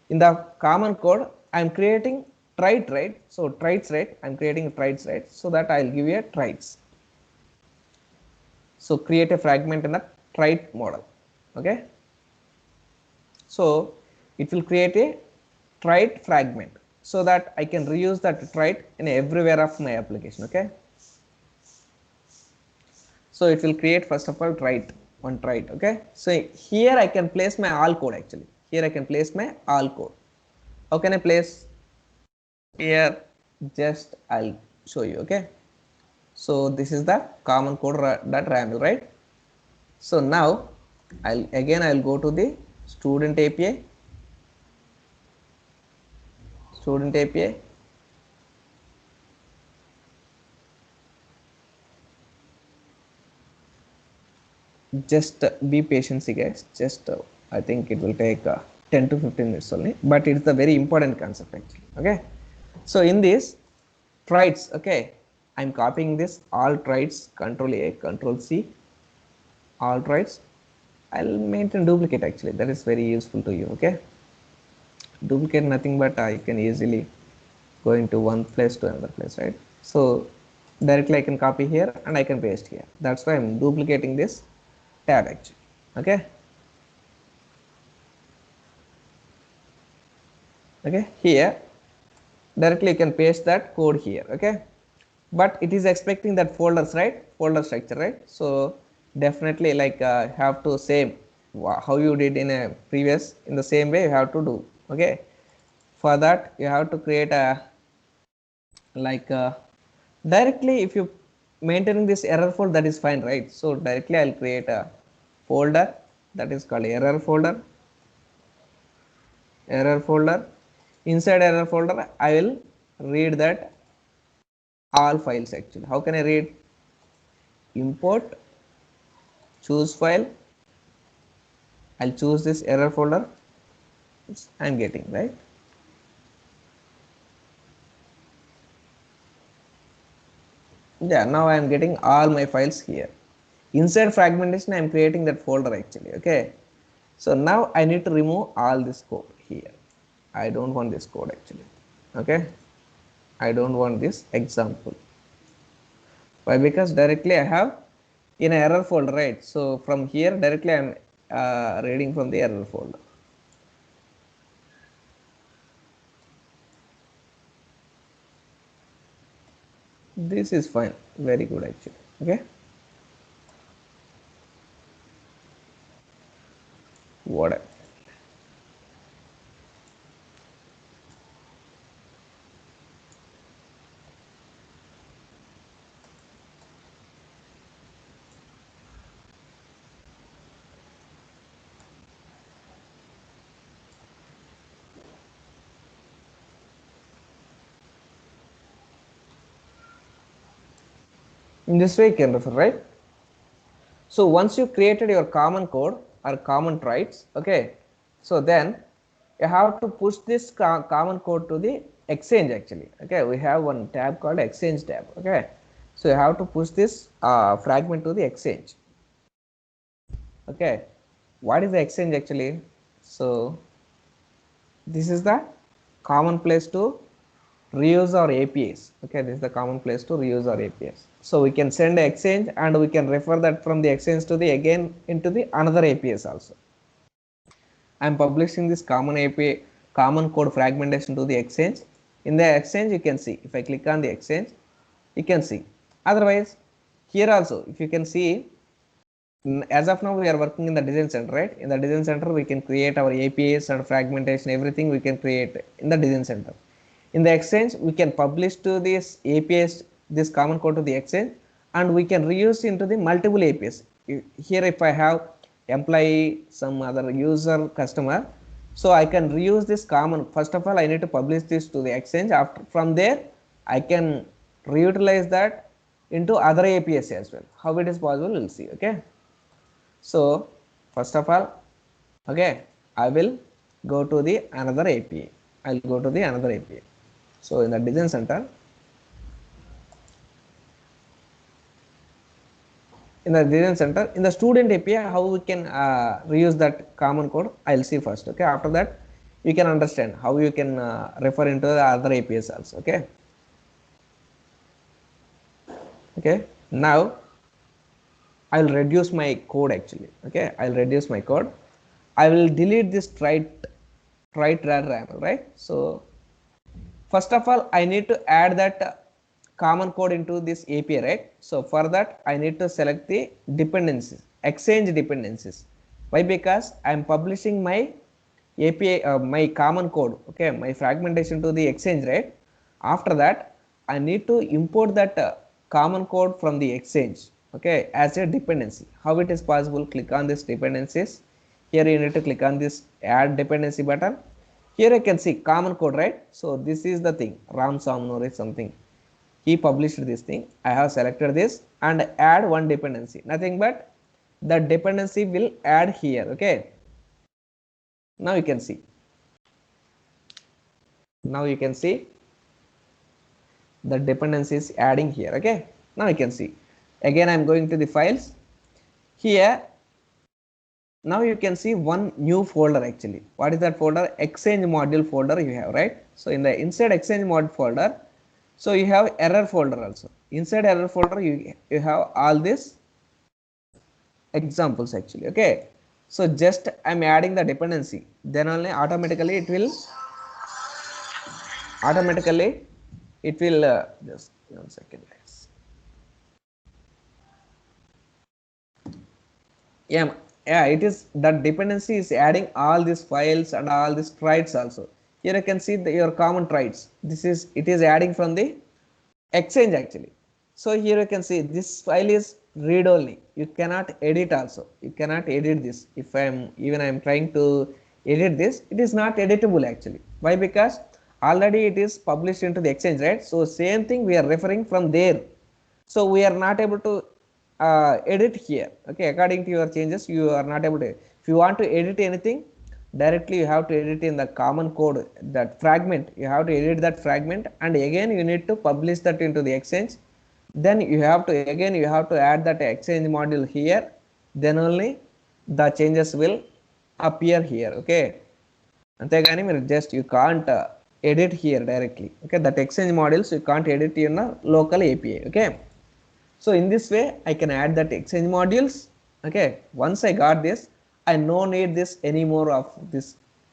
in the common code I'm creating trait, right? So traits, right? I'm creating traits, right? So that I'll give you a traits. So create a fragment in the trait model. Okay, so it will create a trait fragment so that I can reuse that trait in everywhere of my application. Okay, so it will create first of all one trait. Okay, so here I can place my all code actually. Here I can place my all code. How can I place? Here just I'll show you. Okay, so this is the common code .raml, right? So now I'll go to the student API. just be patient guys, just I think it will take 10 to 15 minutes only, but it's a very important concept actually. Okay, so in this traits, okay, I'm copying this all traits, control A, control C, all traits. I'll maintain duplicate actually, that is very useful to you. Okay, duplicate nothing but I can easily go into one place to another place, right? So directly I can copy here and I can paste here. That's why I'm duplicating this tab actually. Okay, okay, here directly you can paste that code here. Okay, but it is expecting that folders, right? Folder structure, right? So definitely like have to same how you did in a previous, in the same way you have to do. Okay, for that you have to create a like directly, if you maintaining this error folder, that is fine, right? So directly I'll create a folder that is called error folder. Inside error folder I will read that all files actually. How can I read? Import, choose file, I'll choose this error folder. I'm getting, right? Yeah, now I'm getting all my files here. Inside fragmentation I'm creating that folder actually. Okay, so now I need to remove all this code here. I don't want this code actually. Okay, I don't want this example. Why? Because directly I have in an error folder, right? So from here directly I'm reading from the error folder. This is fine, very good actually. Okay, what in this way you can refer, right? So once you created your common code or common traits, okay, so then you have to push this common code to the exchange actually. Okay, we have one tab called exchange tab. Okay, so you have to push this fragment to the exchange. Okay, what is the exchange actually? So this is the common place to reuse our APIs. Okay, this is the common place to reuse our APIs. So we can send exchange and we can refer that from the exchange to the again into the another APIs also. I'm publishing this common API, common code fragmentation to the exchange. In the exchange you can see, if I click on the exchange, you can see. Otherwise, here also, if you can see, as of now we are working in the design center, right? In the design center we can create our APIs and fragmentation, everything we can create in the design center. In the exchange we can publish to this APIs, this common code to the exchange, and we can reuse into the multiple APIs. Here if I have employee, some other user, customer, so I can reuse this common. First of all I need to publish this to the exchange. After from there I can reutilize that into other APIs as well. How it is possible we'll see. Okay, so first of all, okay, I will go to the another API. I'll go to the another API. So in the design center, in the student API, how we can reuse that common code, I'll see first. Okay, after that you can understand how you can refer into the other APIs also. Okay, okay, now I'll reduce my code actually. Okay, I'll reduce my code. I will delete this trait RAML, right? So first of all I need to add that common code into this API, right? So for that I need to select the dependencies, exchange dependencies. Why? Because I am publishing my API, my common code, okay, my fragmentation to the exchange, right? After that I need to import that common code from the exchange, okay, as a dependency. How it is possible? Click on this dependencies. Here you need to click on this add dependency button. Here I can see common code, right? So this is the thing, Ram Samnur is something. He published this thing. I have selected this and add one dependency. Nothing but the dependency will add here. Okay, now you can see, the dependency is adding here. Okay, now you can see, again I am going to the files here. Now you can see one new folder actually. What is that folder? Exchange module folder you have, right? So in the inside exchange mod folder, so you have error folder also. Inside error folder you have all these examples actually. Okay, so just I'm adding the dependency, then only automatically it will just 1 second guys. Yeah, it is that dependency is adding all these files and all these traits also. Here you can see your common traits. This is, it is adding from the exchange actually. So here you can see this file is read only, you cannot edit also, you cannot edit this. If I am trying to edit this, it is not editable actually. Why? Because already it is published into the exchange, right? So same thing we are referring from there, so we are not able to edit here. Okay, according to your changes you are not able to. If you want to edit anything directly, you have to edit in the common code, that fragment you have to edit that fragment, and again you need to publish that into the exchange. Then you have to add that exchange module here, then only the changes will appear here. Okay, అంతేగాని మీరు just you can't edit here directly. Okay, that exchange modules you can't edit in a local API. Okay, so in this way I can add that exchange modules. Okay, once I got this, I no need this anymore of this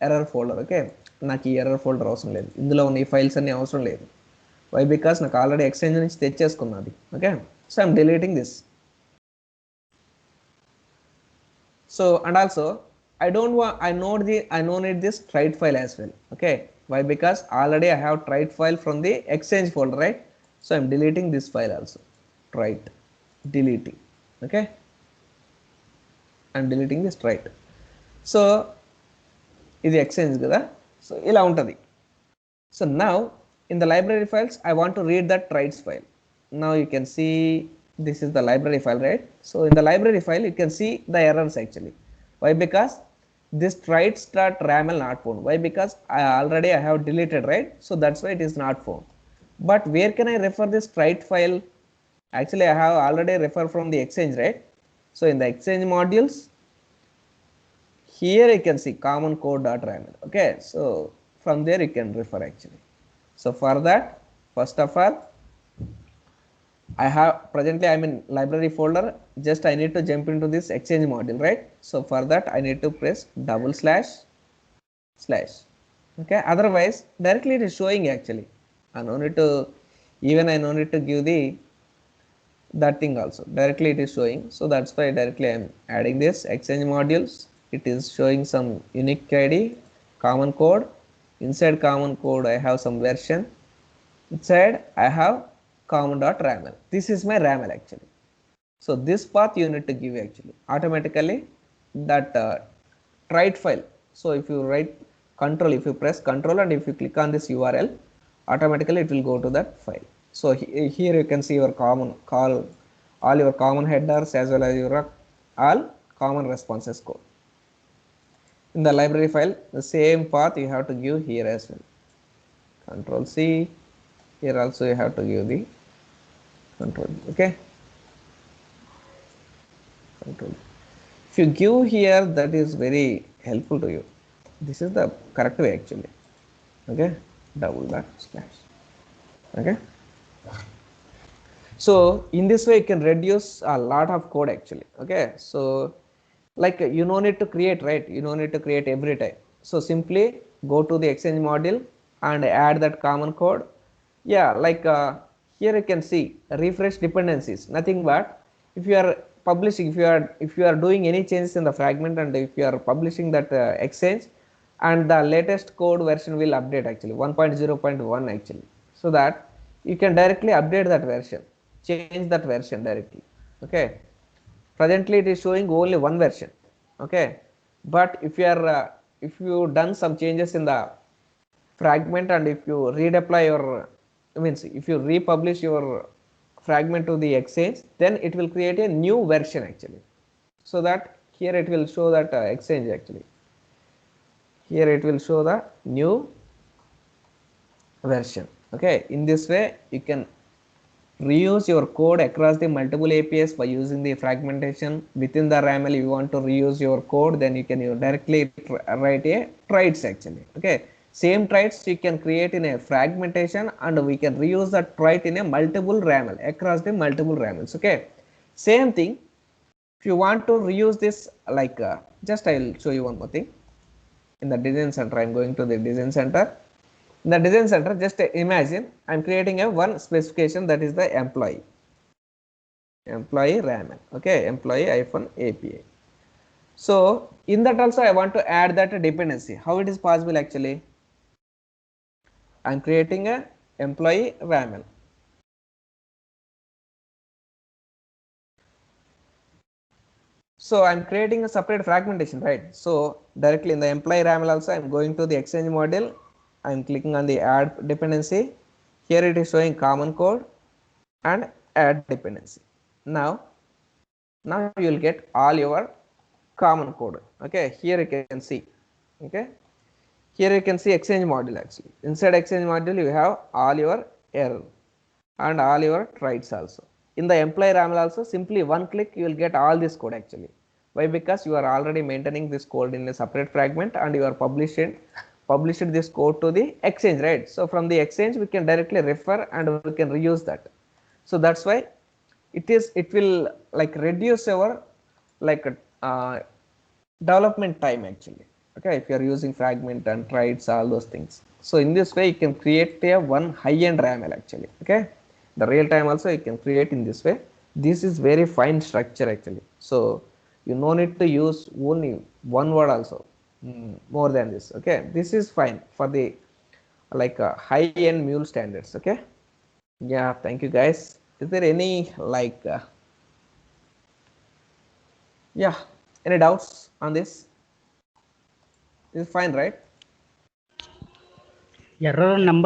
error folder. Okay, నాకు ఈ error folder అవసరం లేదు, ఇందులో ఉన్న ఈ files అన్ని అవసరం లేదు. Why? Because నాకు ఆల్రెడీ ఎక్స్చేంజ్ నుంచి తెచ్చేసుకున్నది. Okay, so I'm deleting this. So and also I don't want, I no need this trait file as well. Okay, why? Because already I have trait file from the exchange folder, right? So I'm deleting this file also. Trait, deleting. Okay, I'm deleting this trait. So ఇది exchange కదా, so ఇలా ఉంటది. So now in the library files I want to read that traits file. Now you can see this is the library file, right? So in the library file you can see the errors actually. Why? Because this traits.raml not found. Why? Because I have deleted, right? So that's why it is not found. But where can I refer this trait file? Actually I have already referred from the exchange, right? So in the exchange modules, here you can see common code.raml. Okay, so from there you can refer actually. So for that, first of all, I have presently I'm in library folder, just I need to jump into this exchange module, right? So for that I need to press // okay, otherwise directly it is showing actually. I no need to give the that thing also, directly it is showing. So that's why directly I am adding this exchange modules. It is showing some unique ID, common code. Inside common code I have some version, inside I have common.raml. This is my raml actually. So this path you need to give actually automatically that trait file. So if you if you press control and if you click on this URL, automatically it will go to that file. So here you can see your all your common headers as well as your all common responses code. In the library file, the same path you have to give here as well. Control C. Here also you have to give the control. Okay. Control. If you give here, that is very helpful to you. This is the correct way actually. Okay. // Okay. So in this way you can reduce a lot of code actually. Okay, so like you no need to create, right? You no need to create every time. So simply go to the exchange module and add that common code. Yeah, like here you can see refresh dependencies, nothing but if you are publishing, if you are doing any changes in the fragment and if you are publishing that exchange, and the latest code version will update actually 1.0.1 actually, so that you can directly update that version, change that version directly. Okay, presently it is showing only one version. Okay, but if you are if you done some changes in the fragment and if you redeploy your means if you republish your fragment to the exchange, then it will create a new version actually. so that here it will show that exchange actually. Here it will show the new version. Okay, in this way you can reuse your code across the multiple APIs by using the fragmentation. Within the RAML you want to reuse your code, then you can directly write a traits actually. Okay, same traits you can create in a fragmentation, and we can reuse that trait in a multiple RAML across the multiple RAMLs. Okay, same thing if you want to reuse this, like just I will show you one more thing. In the design center, I am going to the design center. In the design center, just imagine I am creating a one specification, that is the employee RAML. Okay, employee hyphen API. So in that also I want to add that dependency. How it is possible actually? I am creating a employee RAML. So I am creating a separate fragmentation, right? So directly in the employee RAML also I am going to the exchange module. I am clicking on the add dependency. Here it is showing common code and add dependency. Now you will get all your common code. Okay, here you can see. Okay, here you can see exchange module actually. Inside exchange module you have all your error and all your traits also. In the employee RAML also, simply one click you will get all this code actually. Why? Because you are already maintaining this code in a separate fragment and you are published this code to the exchange, right? So from the exchange we can directly refer and we can reuse that. So that's why it will like reduce our like development time actually. Okay, if you are using fragment and traits, all those things. So in this way you can create a one high-end RAML actually. Okay, the real time also you can create in this way. This is very fine structure actually. So you no need to use only one word also, more than this. Okay, this is fine for the like high-end mule standards. Okay, yeah, thank you guys. Is there any like yeah, any doubts on this? This is fine, right? Error number